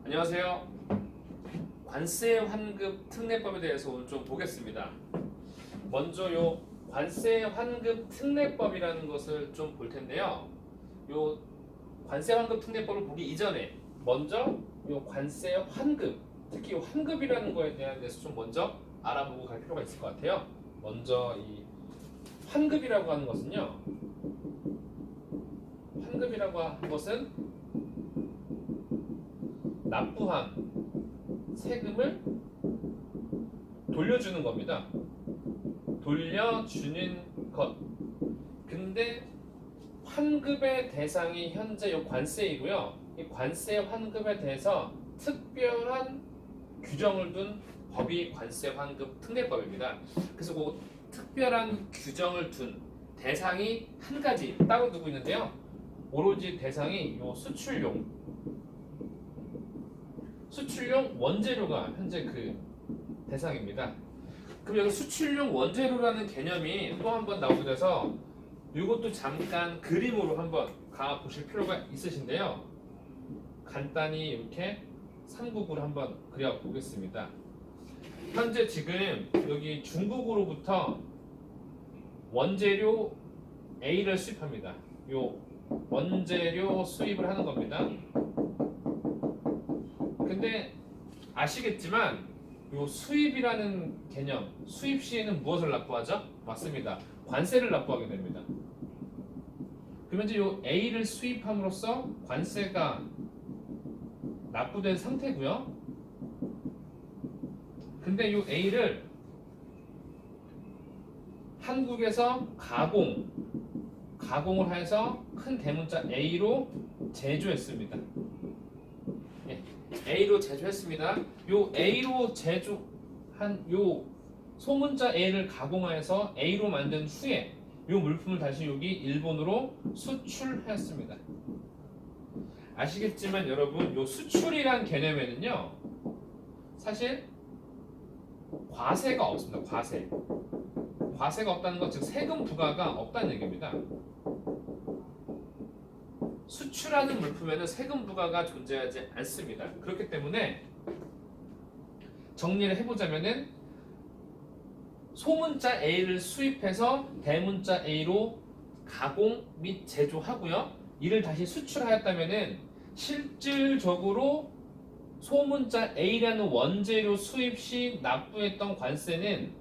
안녕하세요. 관세 환급 특례법에 대해서 오늘 좀 보겠습니다. 먼저 요 관세 환급 특례법이라는 것을 좀 볼 텐데요. 요 관세 환급 특례법을 보기 이전에 먼저 요 관세 환급, 특히 요 환급이라는 거에 대해서 좀 먼저 알아보고 갈 필요가 있을 것 같아요. 먼저 이 환급이라고 하는 것은요. 환급이라고 하는 것은 납부한 세금을 돌려주는 겁니다. 돌려주는 것. 근데 환급의 대상이 현재 요 관세이고요. 이 관세 환급에 대해서 특별한 규정을 둔 법이 관세 환급 특례법입니다. 그래서 그 특별한 규정을 둔 대상이 한 가지 따로 두고 있는데요. 오로지 대상이 요 수출용 원재료가 현재 그 대상입니다. 그럼 여기 수출용 원재료라는 개념이 또 한 번 나오게 돼서 이것도 잠깐 그림으로 한번 가 보실 필요가 있으신데요. 간단히 이렇게 삼국으로 한번 그려 보겠습니다. 현재 지금 여기 중국으로부터 원재료 A를 수입합니다. 요 원재료 수입을 하는 겁니다. 근데 아시겠지만 요 수입이라는 개념, 수입 시에는 무엇을 납부하죠? 맞습니다. 관세를 납부하게 됩니다. 그러면 이제 요 A를 수입함으로써 관세가 납부된 상태고요. 근데 요 A를 한국에서 가공을 해서 큰 대문자 A로 제조했습니다. A로 제조했습니다. 요 A로 제조한 요 소문자 A를 가공하여서 A로 만든 후에 요 물품을 다시 여기 일본으로 수출했습니다. 아시겠지만 여러분 요 수출이란 개념에는요 사실 과세가 없습니다. 과세가 없다는 건 즉 세금 부과가 없다는 얘기입니다. 수출하는 물품에는 세금 부과가 존재하지 않습니다. 그렇기 때문에 정리를 해보자면은 소문자 A를 수입해서 대문자 A로 가공 및 제조하고요. 이를 다시 수출하였다면은 실질적으로 소문자 A라는 원재료 수입 시 납부했던 관세는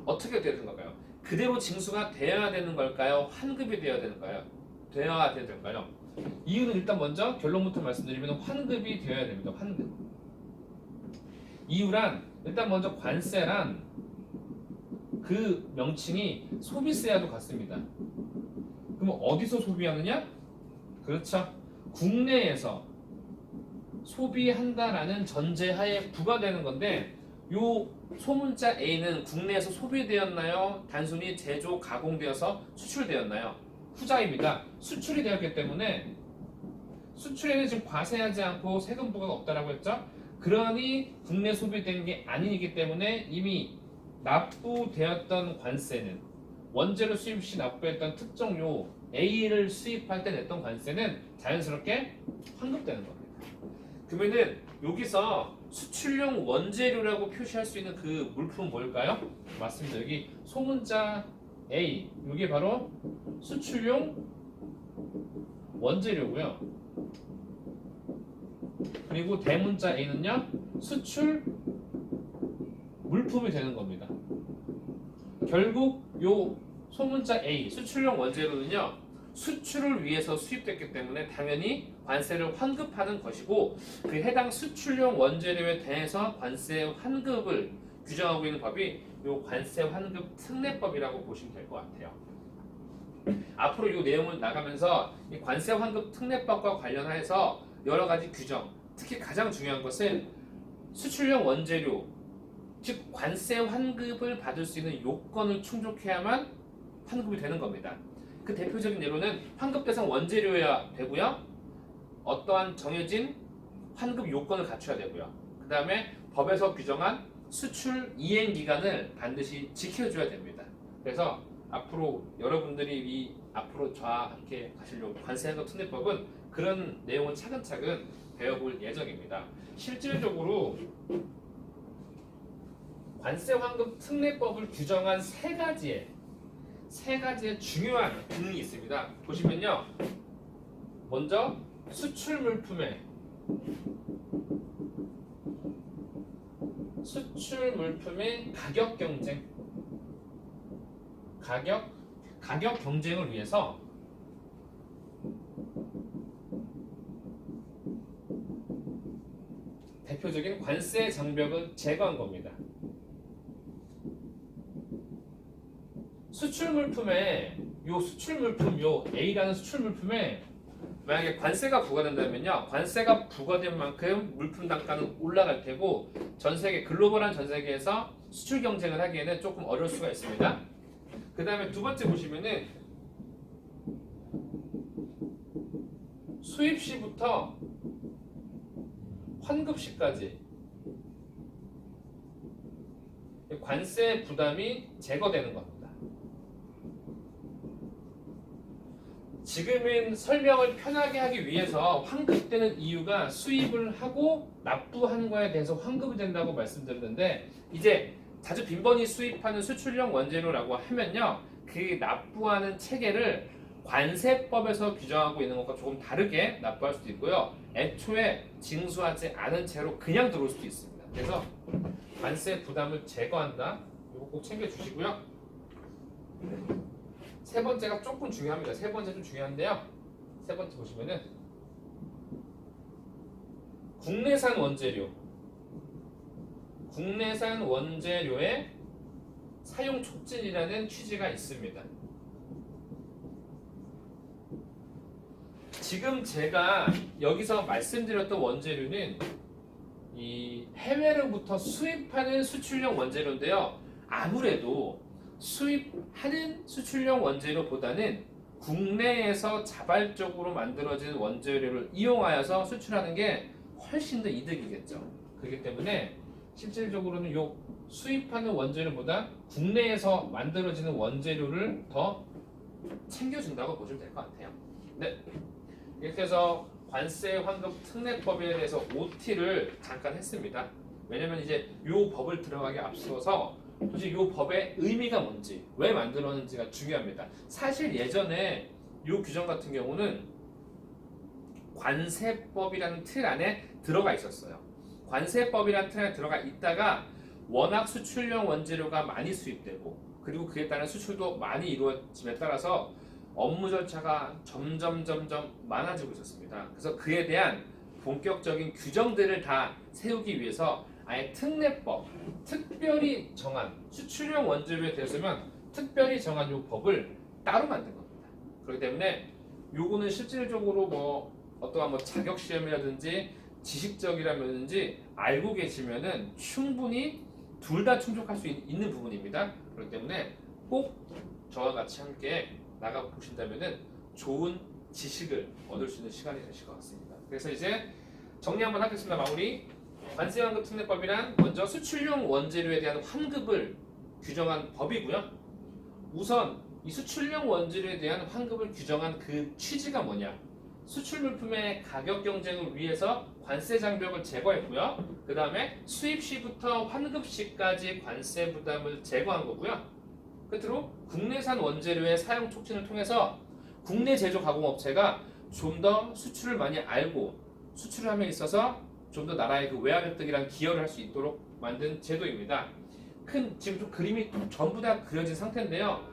어떻게 되는 걸까요? 그대로 징수가 되어야 되는 걸까요? 환급이 되어야 되는가요? 되어야 될까요? 이유는 일단 먼저 결론부터 말씀드리면 환급이 되어야 됩니다. 환급. 이유란 일단 먼저 관세란 그 명칭이 소비세와도 같습니다. 그럼 어디서 소비하느냐? 그렇죠. 국내에서 소비한다라는 전제하에 부과되는 건데 요 소문자 A는 국내에서 소비되었나요? 단순히 제조, 가공되어서 수출되었나요? 후자입니다. 수출이 되었기 때문에 수출에는 지금 과세하지 않고 세금 부과가 없다라고 했죠. 그러니 국내 소비된 게 아니기 때문에 이미 납부되었던 관세는 원재료 수입 시 납부했던 특정 요 A를 수입할 때 냈던 관세는 자연스럽게 환급되는 겁니다. 그러면은 여기서 수출용 원재료라고 표시할 수 있는 그 물품은 뭘까요? 맞습니다. 여기 소문자 A, 이게 바로 수출용 원재료고요. 그리고 대문자 A는요, 수출 물품이 되는 겁니다. 결국 요 소문자 A, 수출용 원재료는요, 수출을 위해서 수입됐기 때문에 당연히 관세를 환급하는 것이고 그 해당 수출용 원재료에 대해서 관세 환급을 규정하고 있는 법이 요 관세 환급 특례법이라고 보시면 될 것 같아요. 앞으로 이 내용을 나가면서 이 관세 환급 특례법과 관련해서 여러 가지 규정, 특히 가장 중요한 것은 수출용 원재료, 즉 관세 환급을 받을 수 있는 요건을 충족해야만 환급이 되는 겁니다. 그 대표적인 예로는 환급 대상 원재료여야 되고요. 어떠한 정해진 환급 요건을 갖춰야 되고요. 그 다음에 법에서 규정한 수출 이행 기간을 반드시 지켜줘야 됩니다. 그래서 앞으로 여러분들이 이 앞으로 저와 함께 가시려고 관세 환급 특례법은 그런 내용을 차근차근 배워볼 예정입니다. 실질적으로 관세 환급 특례법을 규정한 세 가지의 중요한 기능이 있습니다. 보시면요. 먼저 수출 물품의 가격 경쟁을 위해서 대표적인 관세 장벽을 제거한 겁니다. 수출 물품에 요 A라는 수출 물품에 만약에 관세가 부과된다면요, 관세가 부과된 만큼 물품 단가는 올라갈 테고 전 세계 글로벌한 전 세계에서 수출 경쟁을 하기에는 조금 어려울 수가 있습니다. 그 다음에 두 번째 보시면은 수입 시부터 환급 시까지 관세 부담이 제거되는 겁니다. 지금은 설명을 편하게 하기 위해서 환급되는 이유가 수입을 하고 납부한 거에 대해서 환급이 된다고 말씀드렸는데, 이제 자주 빈번히 수입하는 수출용 원재료라고 하면요, 그 납부하는 체계를 관세법에서 규정하고 있는 것과 조금 다르게 납부할 수도 있고요, 애초에 징수하지 않은 채로 그냥 들어올 수도 있습니다. 그래서 관세 부담을 제거한다, 이거 꼭 챙겨주시고요. 세 번째가 조금 중요합니다. 세 번째 좀 중요한데요, 세 번째 보시면은 국내산 원재료의 사용 촉진이라는 취지가 있습니다. 지금 제가 여기서 말씀드렸던 원재료는 이 해외로부터 수입하는 수출용 원재료인데요, 아무래도 수입하는 수출용 원재료보다는 국내에서 자발적으로 만들어진 원재료를 이용하여서 수출하는 게 훨씬 더 이득이겠죠. 그렇기 때문에 실질적으로는 요 수입하는 원재료보다 국내에서 만들어지는 원재료를 더 챙겨준다고 보시면 될 것 같아요. 네, 이렇게 해서 관세 환급 특례법에 대해서 OT를 잠깐 했습니다. 왜냐면 이제 요 법을 들어가기 앞서서 도대체 이 법의 의미가 뭔지, 왜 만들었는지가 중요합니다. 사실 예전에 이 규정 같은 경우는 관세법이라는 틀 안에 들어가 있었어요. 관세법이라는 틀 안에 들어가 있다가 워낙 수출용 원재료가 많이 수입되고 그리고 그에 따른 수출도 많이 이루어짐에 따라서 업무 절차가 점점 많아지고 있었습니다. 그래서 그에 대한 본격적인 규정들을 다 세우기 위해서 아예 특례법, 특별히 정한 수출용 원재료에 대해서만 특별히 정한 이 법을 따로 만든 겁니다. 그렇기 때문에 요거는 실질적으로 뭐 어떠한 뭐 자격 시험이라든지 지식적이라든지 알고 계시면은 충분히 둘 다 충족할 수 있는 부분입니다. 그렇기 때문에 꼭 저와 같이 함께 나가 보신다면은 좋은 지식을 얻을 수 있는 시간이 되실 것 같습니다. 그래서 이제 정리 한번 하겠습니다. 마무리. 관세환급 특례법이란 먼저 수출용 원재료에 대한 환급을 규정한 법이고요. 우선 이 수출용 원재료에 대한 환급을 규정한 그 취지가 뭐냐? 수출 물품의 가격 경쟁을 위해서 관세 장벽을 제거했고요. 그 다음에 수입 시부터 환급 시까지 관세 부담을 제거한 거고요. 끝으로 국내산 원재료의 사용 촉진을 통해서 국내 제조 가공업체가 좀 더 수출을 많이 알고 수출을 함에 있어서 좀 더 나라의 그 외환 획득이란 기여를 할 수 있도록 만든 제도입니다. 지금 좀 그림이 전부 다 그려진 상태인데요.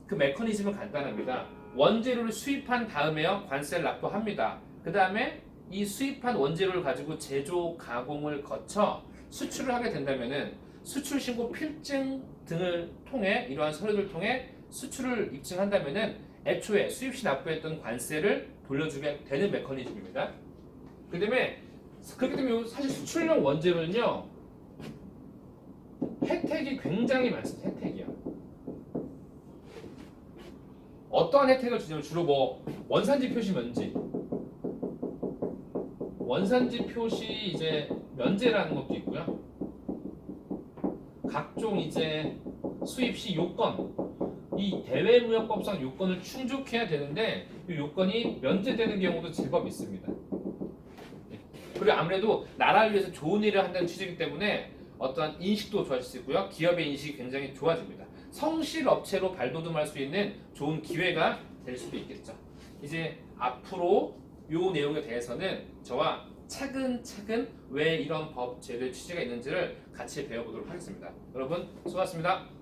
그 메커니즘은 간단합니다. 원재료를 수입한 다음에요, 관세를 납부합니다. 그 다음에 이 수입한 원재료를 가지고 제조 가공을 거쳐 수출을 하게 된다면은 수출 신고 필증 등을 통해 이러한 서류를 통해 수출을 입증한다면은 애초에 수입 시 납부했던 관세를 돌려주게 되는 메커니즘입니다. 그렇기 때문에 사실 수출용 원재료는요, 혜택이 굉장히 많습니다. 혜택이요. 어떠한 혜택을 주냐면 주로 뭐 원산지 표시 면제, 원산지 표시 이제 면제라는 것도 있고요. 각종 이제 수입 시 요건, 이 대외무역법상 요건을 충족해야 되는데 이 요건이 면제되는 경우도 제법 있습니다. 그리고 아무래도 나라를 위해서 좋은 일을 한다는 취지이기 때문에 어떠한 인식도 좋아질 수 있고요. 기업의 인식이 굉장히 좋아집니다. 성실 업체로 발돋움할 수 있는 좋은 기회가 될 수도 있겠죠. 이제 앞으로 요 내용에 대해서는 저와 차근차근 왜 이런 법 제도의 취지가 있는지를 같이 배워보도록 하겠습니다. 여러분 수고하셨습니다.